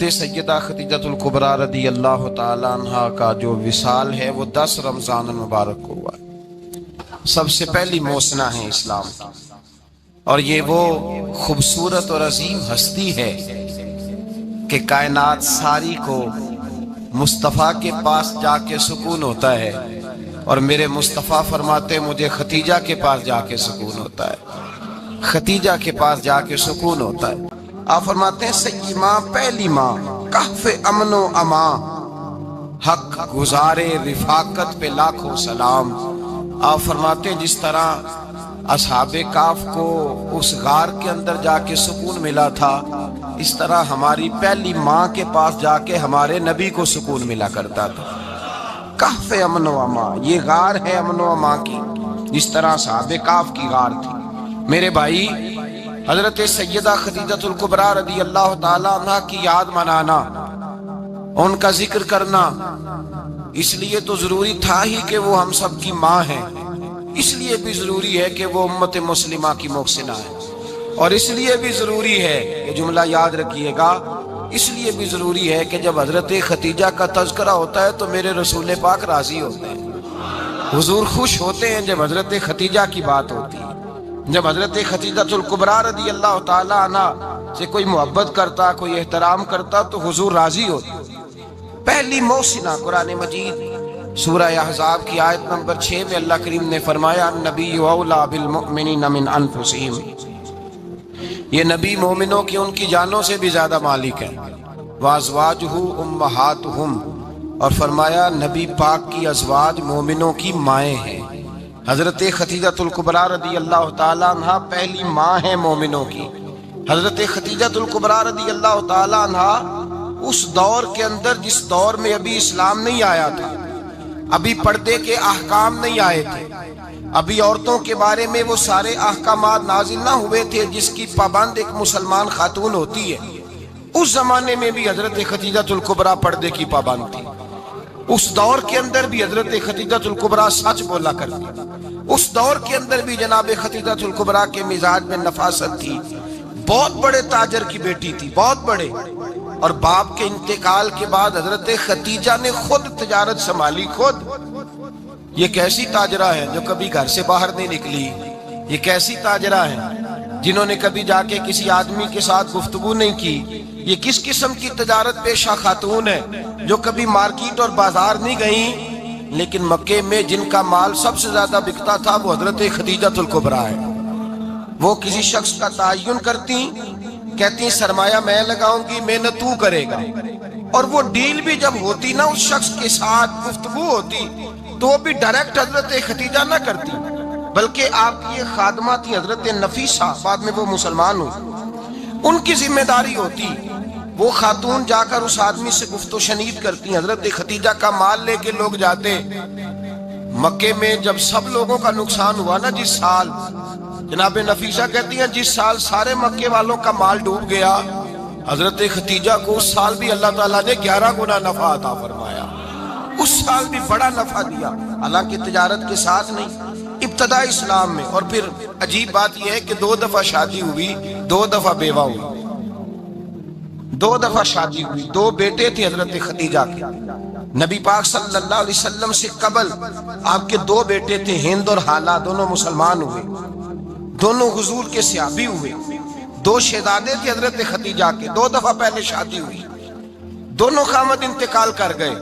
حضرت سیدہ خدیجۃ الکبریٰ رضی اللہ تعالی عنہ کا جو وصال ہے وہ 10 رمضان المبارک کو ہوا ہے۔ سب سے پہلی موسنا ہے اسلام، اور یہ وہ خوبصورت اور عظیم ہستی ہے کہ کائنات ساری کو مصطفیٰ کے پاس جا کے سکون ہوتا ہے، اور میرے مصطفیٰ فرماتے مجھے ختیجہ کے پاس جا کے سکون ہوتا ہے، ختیجہ کے پاس جا کے سکون ہوتا ہے۔ آپ فرماتے ہیں سیدی ماں، پہلی ماں، کہف امن و امان، حق گزارے رفاقت پہ لاکھوں سلام۔ آپ فرماتے ہیں جس طرح اصحاب کہف کو اس غار کے اندر جا کے سکون ملا تھا، اس طرح ہماری پہلی ماں کے پاس جا کے ہمارے نبی کو سکون ملا کرتا تھا۔ کہف امن و امان، یہ غار ہے امن و امان کی، جس طرح اصحاب کہف کی غار تھی۔ میرے بھائی، حضرت سیدہ خدیجۃ الکبریٰ رضی اللہ تعالی عنہ کی یاد منانا، ان کا ذکر کرنا، اس لیے تو ضروری تھا ہی کہ وہ ہم سب کی ماں ہیں، اس لیے بھی ضروری ہے کہ وہ امت مسلمہ کی محسنہ ہے، اور اس لیے بھی ضروری ہے، یہ جملہ یاد رکھیے گا، اس لیے بھی ضروری ہے کہ جب حضرت ختیجہ کا تذکرہ ہوتا ہے تو میرے رسول پاک راضی ہوتے ہیں، حضور خوش ہوتے ہیں جب حضرت ختیجہ کی بات ہوتی ہے۔ جب حضرت خدیجۃ الکبریٰ رضی اللہ تعالی عنہ سے کوئی محبت کرتا، کوئی احترام کرتا تو حضور راضی ہوتا۔ پہلی موسنہ قرآن مجید سورہ احزاب کی آیت نمبر 6 میں اللہ کریم نے فرمایا النبی اولیٰ بالمؤمنین من انفسہم، یہ نبی مومنوں کی ان کی جانوں سے بھی زیادہ مالک ہے، وازواجہ امہاتہم، اور فرمایا نبی پاک کی ازواج مومنوں کی مائیں ہیں۔ حضرت خدیجۃ الکبریٰ رضی اللہ تعالی عنہ پہلی ماں ہے مومنوں کی۔ حضرت خدیجۃ الکبریٰ رضی اللہ تعالی عنہ اس دور کے اندر جس دور میں ابھی اسلام نہیں آیا تھا، ابھی پردے کے احکام نہیں آئے تھے، ابھی عورتوں کے بارے میں وہ سارے احکامات نازل نہ ہوئے تھے جس کی پابند ایک مسلمان خاتون ہوتی ہے، اس زمانے میں بھی حضرت خدیجۃ الکبریٰ پردے کی پابند تھی۔ اس دور کے اندر بھی حضرت خدیجۃ الکبریٰ سچ بولا کرتی، اس دور کے اندر بھی جناب خدیجۃ الکبریٰ کے مزاج میں نفاست تھی، بہت بڑے تاجر کی بیٹی تھی، بہت بڑے، اور باپ کے انتقال کے بعد حضرت خدیجہ نے خود تجارت سنبھالی، خود۔ یہ کیسی تاجرہ ہے جو کبھی گھر سے باہر نہیں نکلی، یہ کیسی تاجرہ ہے جنہوں نے کبھی جا کے کسی آدمی کے ساتھ گفتگو نہیں کی، یہ کس قسم کی تجارت پیشہ خاتون ہے جو کبھی مارکیٹ اور بازار نہیں گئیں، لیکن مکے میں جن کا مال سب سے زیادہ بکتا تھا وہ حضرت خدیجۃ الکبریٰ ہے۔ وہ کسی شخص کا تعین کرتی، کہتی سرمایہ میں لگاؤں گی، محنت تو کرے گا، اور وہ ڈیل بھی جب ہوتی نا، اس شخص کے ساتھ گفتگو ہوتی تو وہ بھی ڈائریکٹ حضرت خدیجہ نہ کرتی، بلکہ آپ کی یہ خادمہ تھی حضرت نفیسہ، بعد میں وہ مسلمان ہوئی، ان کی ذمہ داری ہوتی، وہ خاتون جا کر اس آدمی سے گفت و شنید کرتی۔ حضرت خدیجہ کا مال لے کے لوگ جاتے مکے میں، جب سب لوگوں کا نقصان ہوا نا، جس سال، جناب نفیسہ کہتی ہیں جس سال سارے مکے والوں کا مال ڈوب گیا، حضرت خدیجہ کو اس سال بھی اللہ تعالیٰ نے 11 گنا نفع عطا فرمایا، اس سال بھی بڑا نفع دیا، حالانکہ تجارت کے ساتھ نہیں، ابتدا اسلام میں۔ اور پھر عجیب بات یہ ہے کہ 2 دفعہ شادی ہوئی، 2 دفعہ بیوہ ہوئی، 2 دفعہ شادی ہوئی، 2 بیٹے تھے حضرت خدیجہ کے۔ نبی پاک صلی اللہ علیہ وسلم سے قبل آپ کے 2 بیٹے تھے، ہند اور حالہ، دونوں مسلمان ہوئے، دونوں حضور کے صحابی ہوئے۔ 2 شہزادے تھے حضرت خدیجہ کے، 2 دفعہ پہلے شادی ہوئی، دونوں خامد انتقال کر گئے،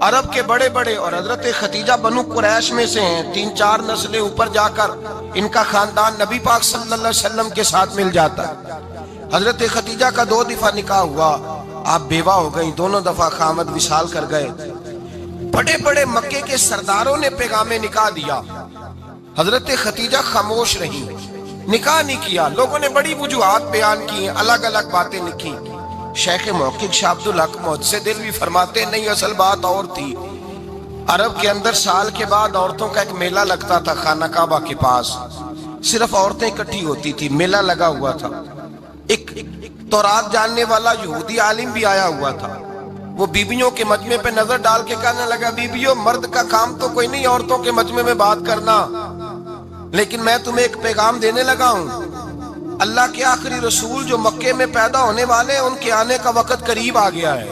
عرب کے بڑے بڑے، اور حضرت خدیجہ بنو قریش میں سے ہیں، 3-4 نسلیں اوپر جا کر ان کا خاندان نبی پاک صلی اللہ علیہ وسلم کے ساتھ مل جاتا ہے۔ حضرت خدیجہ کا 2 دفعہ نکاح ہوا، آپ بیوہ ہو گئیں، دونوں دفعہ خامد وصال کر گئے۔ بڑے بڑے مکے کے سرداروں نے پیغام نکاح دیا، حضرت خدیجہ خاموش رہی، نکاح نہیں کیا۔ لوگوں نے بڑی وجوہات بیان کی، الگ الگ باتیں لکھی۔ شیخ محقق شاہ عبدالحق محدث دہلوی فرماتے نہیں، اصل بات اور تھی۔ عرب کے اندر سال کے بعد عورتوں کا ایک میلہ لگتا تھا خانہ کعبہ کے پاس، صرف عورتیں اکٹھی ہوتی تھی، میلہ لگا ہوا تھا۔ ایک تورات جاننے والا یہودی عالم بھی آیا ہوا تھا، وہ بیبیوں کے مجمع پہ نظر ڈال کے کہنے لگا، بیبیوں، مرد کا کام تو کوئی نہیں عورتوں کے مجمع میں بات کرنا، لیکن میں تمہیں ایک پیغام دینے لگا ہوں، اللہ کے آخری رسول جو مکے میں پیدا ہونے والے ان کے آنے کا وقت قریب آ گیا ہے.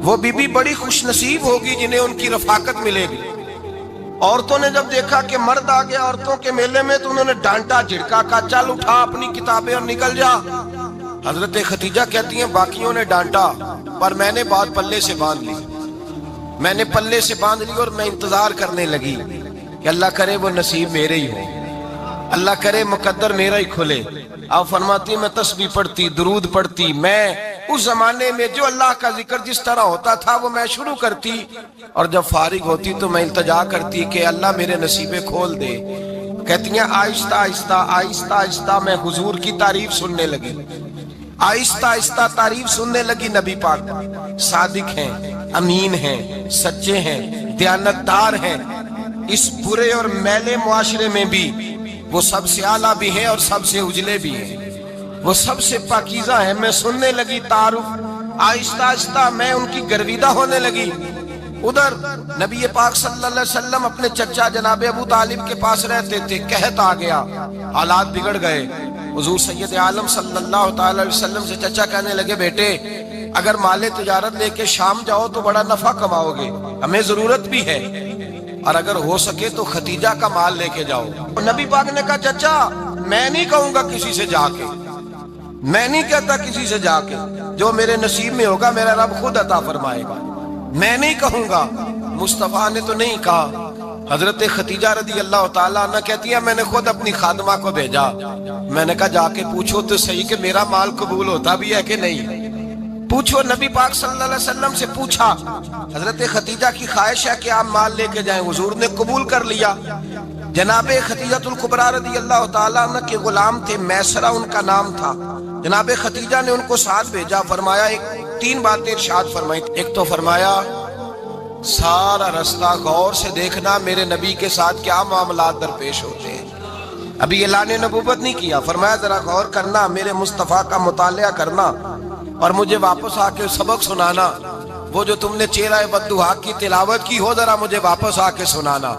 وہ بی بی بڑی خوش نصیب ہوگی جنہیں ان کی رفاقت ملے گی. عورتوں نے جب دیکھا کہ مرد آ گیا عورتوں کے میلے میں تو انہوں نے ڈانٹا جھڑکا کہا چل اٹھا اپنی کتابیں اور نکل جا. حضرت خدیجہ کہتی ہیں باقیوں نے ڈانٹا پر میں نے بات پلے سے باندھ لی. میں نے پلے سے باندھ لی اور میں انتظار کرنے لگی کہ اللہ کرے وہ نصیب میرے ہی ہو, اللہ کرے مقدر میرا ہی کھلے. آپ فرماتی میں تسبیح پڑھتی, درود پڑھتی, میں اس زمانے میں جو اللہ کا ذکر جس طرح ہوتا تھا وہ میں شروع کرتی, اور جب فارغ ہوتی تو میں التجا کرتی کہ اللہ میرے نصیبے کھول دے. کہتی ہیں آہستہ آہستہ آہستہ آہستہ میں حضور کی تعریف سننے لگی. آہستہ آہستہ تعریف سننے لگی. نبی پاک صادق ہیں, امین ہیں, سچے ہیں, دیانتدار ہیں. اس برے اور میلے معاشرے میں بھی وہ سب سے اعلیٰ بھی ہیں اور سب سے اجلے بھی ہیں, وہ سب سے پاکیزہ ہیں. میں سننے لگی تعارف, آہستہ آہستہ میں ان کی گرویدہ ہونے لگی. ادھر نبی پاک صلی اللہ علیہ وسلم اپنے چچا جناب ابو طالب کے پاس رہتے تھے. قحط آ گیا, حالات بگڑ گئے. حضور سید عالم صلی اللہ تعالی علیہ وسلم سے چچا کہنے لگے بیٹے اگر مال تجارت لے کے شام جاؤ تو بڑا نفع کماؤ گے, ہمیں ضرورت بھی ہے, اور اگر ہو سکے تو خدیجہ کا مال لے کے جاؤ. نبی پاک نے کہا چچا میں نہیں کہوں گا کسی سے جا کے, میں نہیں کہتا کسی سے جا کے, جو میرے نصیب میں ہوگا میرا رب خود عطا فرمائے گا, میں نہیں کہوں گا. مصطفیٰ نے تو نہیں کہا. حضرت خدیجہ رضی اللہ تعالیٰ عنہ کہتی ہے میں نے خود اپنی خادمہ کو بھیجا. میں نے کہا جا کے پوچھو تو صحیح کہ میرا مال قبول ہوتا بھی ہے کہ نہیں, پوچھو. نبی پاک صلی اللہ علیہ وسلم سے پوچھا. حضرت خدیجہ کی خواہش ہے کہ آپ مال لے کے جائیں. حضور نے قبول کر لیا. جناب خدیجہ الکبریٰ رضی اللہ تعالیٰ عنہ کے غلام تھے, میسرہ ان کا نام تھا. جناب خدیجہ نے ان کو ساتھ بھیجا. فرمایا تین باتیں ارشاد فرمائی. ایک تو فرمایا سارا رستہ غور سے دیکھنا میرے نبی کے ساتھ کیا معاملات درپیش ہوتے ہیں. ابھی اعلان نبوت نہیں کیا. فرمایا ذرا غور کرنا, میرے مصطفیٰ کا مطالعہ کرنا اور مجھے واپس آ کے سبق سنانا. وہ جو تم نے چہرہ بددعا کی تلاوت کی ہو ذرا مجھے واپس آ کے سنانا.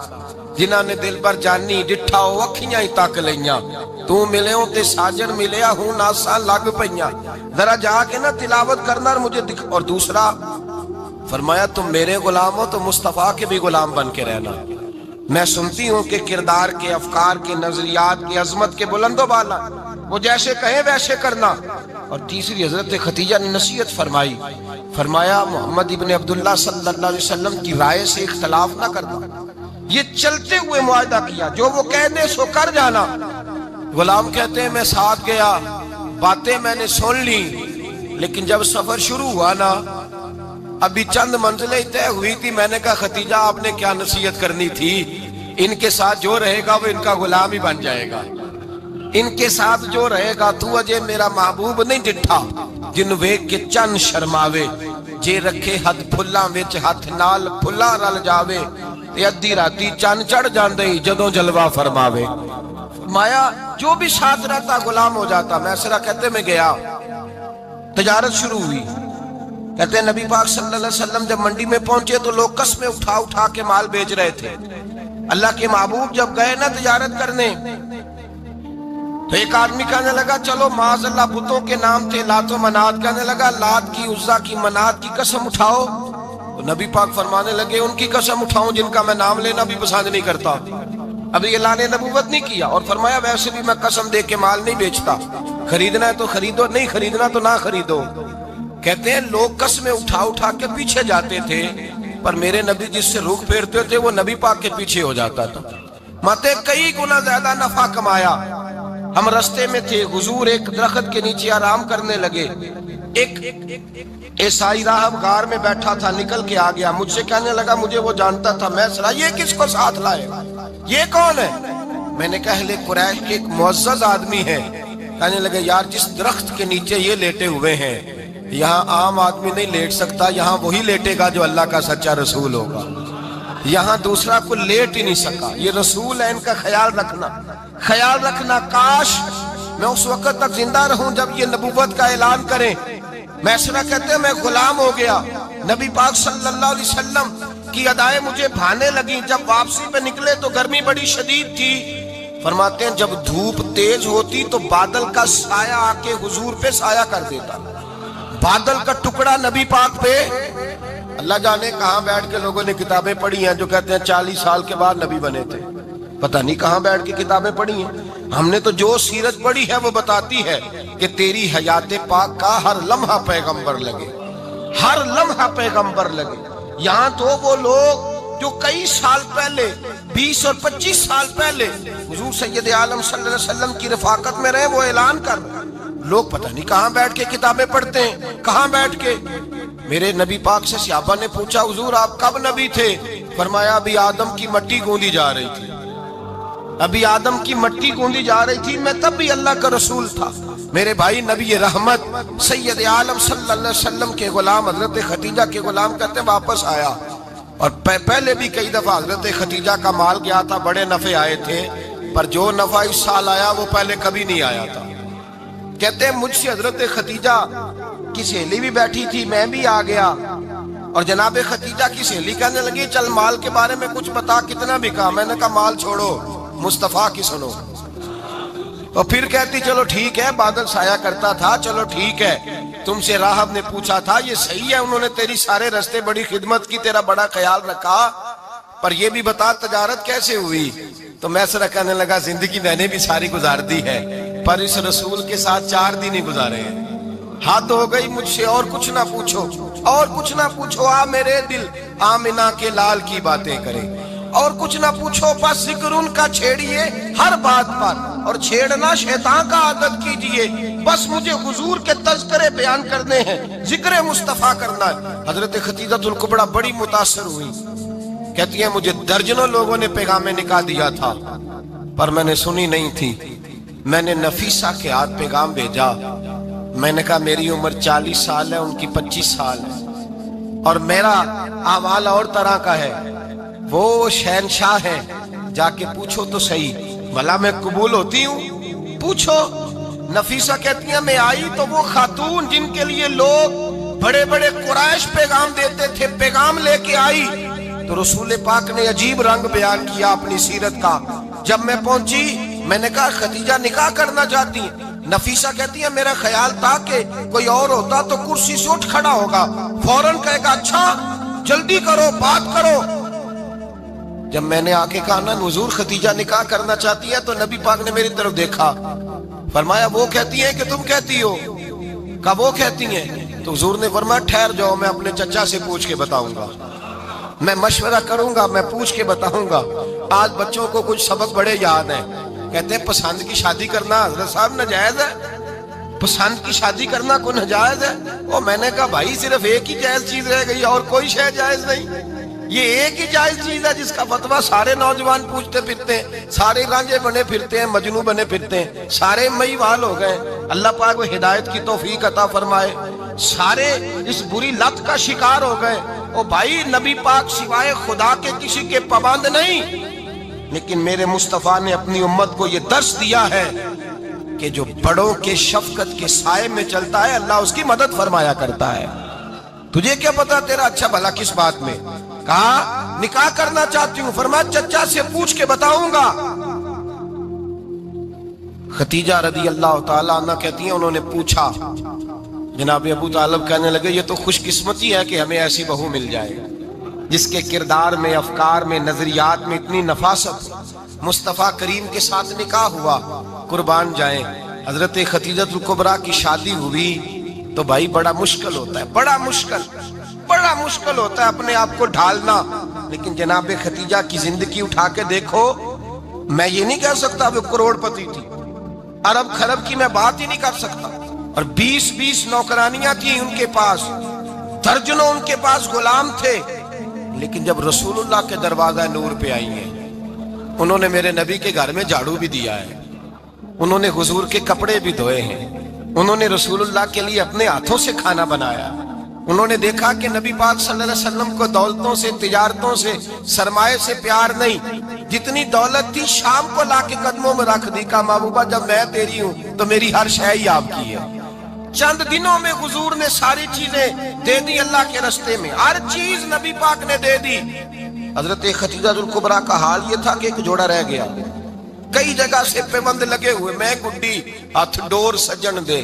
جنہاں نے دل بر جانی ڈٹھا ہو اکھیاں ہی تک لیاں, تو ملے ہوں تے ساجن ملیا ہوں ناساں لگ پئیاں. ذرا جا کے نا تلاوت کرنا اور مجھے دکھ. اور دوسرا فرمایا تم میرے غلام ہو تو مصطفیٰ کے بھی غلام بن کے رہنا. میں سنتی ہوں کہ کردار کے, افکار کے, نظریات کے, عظمت کے بلند و بالا, وہ جیسے کہیں ویسے کرنا. اور تیسری حضرت خدیجہ نے نصیحت فرمائی. فرمایا محمد ابن عبداللہ صلی اللہ علیہ وسلم کی رائے سے اختلاف نہ کرنا. یہ چلتے ہوئے معاہدہ کیا, جو وہ کہہ دے سو کر جانا. غلام کہتے ہیں میں ساتھ گیا, باتیں میں نے سن لی, لیکن جب سفر شروع ہوا نا ابھی چند منزلیں طے ہوئی تھی. میں نے کہا خدیجہ آپ نے کیا نصیحت کرنی تھی, ان کے ساتھ جو رہے گا وہ ان کا غلام ہی بن جائے گا. ان کے ساتھ جو رہے گا تو اجے میرا محبوب نہیں ڈٹھا جن ویک کے چن شرماوے, جے رکھے حد پھلاں وچ ہاتھ نال پھلاں رل جاوے, تے ادھی راتی چن چڑھ جاندے جدوں جلوہ فرماوے. فرمایا جو بھی ساتھ رہتا غلام ہو جاتا. میسرہ کہتے میں گیا, تجارت شروع ہوئی. کہتے ہیں نبی پاک صلی اللہ علیہ وسلم جب منڈی میں پہنچے تو لوگ قسمیں اٹھا اٹھا کے مال بیچ رہے تھے. اللہ کے محبوب جب گئے نا تجارت کرنے تو ایک آدمی کہنے لگا چلو معاذ اللہ بتوں کے نام تھے لات و منات, کہنے لگا لات کی, عزا کی, منات کی قسم اٹھاؤ. تو نبی پاک فرمانے لگے ان کی قسم اٹھاؤں جن کا میں نام لینا بھی پسند نہیں کرتا. ابھی اعلان نبوت نہیں کیا. اور فرمایا ویسے بھی میں قسم دے کے مال نہیں بیچتا, خریدنا ہے تو خریدو, نہیں خریدنا تو نہ خریدو. کہتے ہیں لوگ قسمیں اٹھا اٹھا کے پیچھے جاتے تھے, پر میرے نبی جس سے رخ پھیرتے تھے وہ نبی پاک کے پیچھے ہو جاتا تھا. ماتے کئی گنا زیادہ نفع کمایا. ہم رستے میں تھے, حضور ایک درخت کے نیچے آرام کرنے لگے. ایک عیسائی راہب غار میں بیٹھا تھا, نکل کے آ گیا. مجھ سے کہنے لگا مجھے وہ جانتا تھا. میں سنا یہ کس کو ساتھ لائے, یہ کون ہے؟ میں نے کہا اہل قریش کے ایک معزز آدمی ہے. کہنے لگے یار جس درخت کے نیچے یہ لیٹے ہوئے ہیں یہاں عام آدمی نہیں لیٹ سکتا, یہاں وہی لیٹے گا جو اللہ کا سچا رسول ہوگا. یہاں دوسرا کو لیٹ ہی نہیں سکا. یہ رسول ہے, ان کا خیال رکھنا, خیال رکھنا. کاش میں اس وقت تک زندہ رہوں جب یہ نبوت کا اعلان کریں. میسرہ کہتے ہیں میں غلام ہو گیا. نبی پاک صلی اللہ علیہ وسلم کی ادائیں مجھے بھانے لگیں. جب واپسی پہ نکلے تو گرمی بڑی شدید تھی. فرماتے ہیں جب دھوپ تیز ہوتی تو بادل کا سایہ آ کے حضور پہ سایہ کر دیتا. بادل کا ٹکڑا نبی پاک پہ. اللہ جانے کہاں بیٹھ کے لوگوں نے کتابیں پڑھی ہیں جو کہتے ہیں 40 سال کے بعد نبی بنے تھے. پتہ نہیں کہاں بیٹھ کے کتابیں پڑھی ہیں. ہم نے تو جو سیرت پڑھی ہے وہ بتاتی ہے کہ تیری حیات پاک کا ہر لمحہ پیغمبر لگے, ہر لمحہ پیغمبر لگے. یہاں تو وہ لوگ جو کئی سال پہلے 20 اور 25 سال پہلے حضور سید عالم صلی اللہ علیہ وسلم کی رفاقت میں رہے, وہ اعلان کر لوگ پتہ نہیں کہاں بیٹھ کے کتابیں پڑھتے ہیں, کہاں بیٹھ کے. میرے نبی پاک سے صحابہ نے پوچھا حضور آپ کب نبی تھے؟ فرمایا ابھی آدم کی مٹی گوندی جا رہی تھی, ابھی آدم کی مٹی گوندی جا رہی تھی, میں تب بھی اللہ کا رسول تھا. میرے بھائی نبی رحمت سید عالم صلی اللہ علیہ وسلم کے غلام حضرت خدیجہ کے غلام کہتے ہیں واپس آیا, اور پہلے بھی کئی دفعہ حضرت خدیجہ کا مال گیا تھا, بڑے نفع آئے تھے, پر جو نفع اس سال آیا وہ پہلے کبھی نہیں آیا تھا. کہتے ہیں مجھ سے حضرت خدیجہ کی سہیلی بھی بیٹھی تھی, میں بھی آ گیا, اور جناب خدیجہ کی سہیلی کہنے لگی چل مال کے بارے میں کچھ بتا, کتنا بکا؟ میں نے کہا مال چھوڑو, مصطفیٰ کی سنو. اور پھر کہتی چلو ٹھیک ہے, بادل سایہ کرتا تھا, چلو ٹھیک ہے. تم سے راہب نے پوچھا تھا یہ صحیح ہے, انہوں نے تیری سارے رستے بڑی خدمت کی, تیرا بڑا خیال رکھا, پر یہ بھی بتا تجارت کیسے ہوئی؟ تو میں سرا کہنے لگا زندگی میں نے بھی ساری گزار دی ہے, پر اس رسول کے ساتھ 4 دن ہی گزارے ہیں. حد ہو گئی مجھ سے, اور کچھ نہ پوچھو, اور کچھ نہ پوچھو. آ میرے دل آمنہ کے لال کی باتیں کرے, اور کچھ نہ پوچھو, بس ذکر ان کا چھیڑیے ہر بات پر, اور چھیڑنا شیطان کا عادت کیجئے. بس مجھے حضور کے تذکرے بیان کرنے ہیں, ذکر مصطفیٰ کرنا ہے. حضرت خدیجہ الکبریٰ بڑی متاثر ہوئی, کہتی ہیں مجھے درجنوں لوگوں نے پیغام نکاح دیا تھا, پر میں نے سنی نہیں تھی. میں نے نفیسہ کے ہاتھ پیغام بھیجا, میں نے کہا میری عمر 40 سال ہے, ان کی 25 سال ہے, اور میرا اعمال اور طرح کا ہے. وہ شہنشاہ ہے, جا کے پوچھو تو صحیح, بھلا میں قبول ہوتی ہوں؟ پوچھو. نفیسہ کہتی ہیں میں آئی تو وہ خاتون جن کے لیے لوگ بڑے بڑے قریش پیغام دیتے تھے, پیغام لے کے آئی. تو رسول پاک نے عجیب رنگ بیان کیا اپنی سیرت کا. جب میں پہنچی میں نے کہا خدیجہ نکاح کرنا چاہتی ہیں؟ نفیسہ کہتی ہے میرا خیال تھا کہ کوئی اور ہوتا تو کرسی سے اٹھ کھڑا ہوگا, فوراً کہے گا اچھا جلدی کرو, بات کرو. جب میں نے آ کے کہا نا حضور خدیجہ نکاح کرنا چاہتی ہے, تو نبی پاک نے میری طرف دیکھا, فرمایا وہ کہتی ہیں کہ تم کہتی ہو؟ کہا وہ کہتی ہیں. تو حضور نے فرمایا ٹھہر جاؤ, میں اپنے چچا سے پوچھ کے بتاؤں گا, میں مشورہ کروں گا, میں پوچھ کے بتاؤں گا. آج بچوں کو کچھ سبق بڑے یاد ہیں, کہتے ہیں پسند کی شادی کرنا حضرت صاحب ناجائز ہے, پسند کی شادی کرنا کوئی ناجائز ہے؟ اور میں نے کہا بھائی صرف ایک ہی جائز چیز رہ گئی, اور کوئی شے جائز نہیں. یہ ایک ہی جائز چیز ہے جس کا فتویٰ سارے نوجوان پوچھتے پھرتے ہیں, سارے رانجے بنے پھرتے ہیں, مجنوں بنے پھرتے ہیں, سارے مئی وال ہو گئے. اللہ پاک وہ ہدایت کی توفیق عطا فرمائے. سارے اس بری لت کا شکار ہو گئے. او بھائی نبی پاک سوائے خدا کے کسی کے پابند نہیں, لیکن میرے مصطفیٰ نے اپنی امت کو یہ درس دیا ہے کہ جو بڑوں کے شفقت کے سائے میں چلتا ہے اللہ اس کی مدد فرمایا کرتا ہے. تجھے کیا پتا تیرا اچھا بھلا کس بات میں؟ کہا نکاح کرنا چاہتی ہوں, فرمایا چچا سے پوچھ کے بتاؤں گا. خدیجہ رضی اللہ تعالیٰ عنہ کہتی ہیں انہوں نے پوچھا. جناب ابو طالب کہنے لگے یہ تو خوش قسمتی ہے کہ ہمیں ایسی بہو مل جائے جس کے کردار میں, افکار میں, نظریات میں اتنی نفاست. مصطفیٰ کریم کے ساتھ نکاح ہوا, قربان جائیں. حضرت خدیجہ الکبریٰ کی شادی ہوئی تو بھائی بڑا مشکل ہوتا ہے, بڑا مشکل ہوتا ہے اپنے آپ کو ڈھالنا. لیکن جناب خدیجہ کی زندگی اٹھا کے دیکھو, میں یہ نہیں کہہ سکتا وہ کروڑ پتی تھی, ارب خرب کی میں بات ہی نہیں کر سکتا, اور 20 نوکرانیاں تھیں ان کے پاس, درجنوں ان کے پاس غلام تھے. لیکن جب رسول اللہ کے دروازہ نور پہ آئی ہیں, انہوں نے میرے نبی کے گھر میں جھاڑو بھی دیا ہے, انہوں نے حضور کے کپڑے بھی دھوئے ہیں, انہوں نے رسول اللہ کے لیے اپنے ہاتھوں سے کھانا بنایا. انہوں نے دیکھا کہ نبی پاک صلی اللہ علیہ وسلم کو دولتوں سے, تجارتوں سے, سرمایہ سے پیار نہیں. جتنی دولت تھی شام کو لا کے قدموں میں رکھ دی, کہا محبوبہ جب میں تیری ہوں تو میری ہر شے ہی آپ کی ہے. چند دنوں میں حضور نے ساری چیزیں دے دی اللہ کے رستے میں, ہر چیز نبی پاک نے دے دی. حضرت خدیجہ الکبریٰ کا حال یہ تھا کہ ایک جوڑا رہ گیا, کئی جگہ سے پیوند لگے ہوئے، میں گڈی ہاتھ ڈور سجن دے،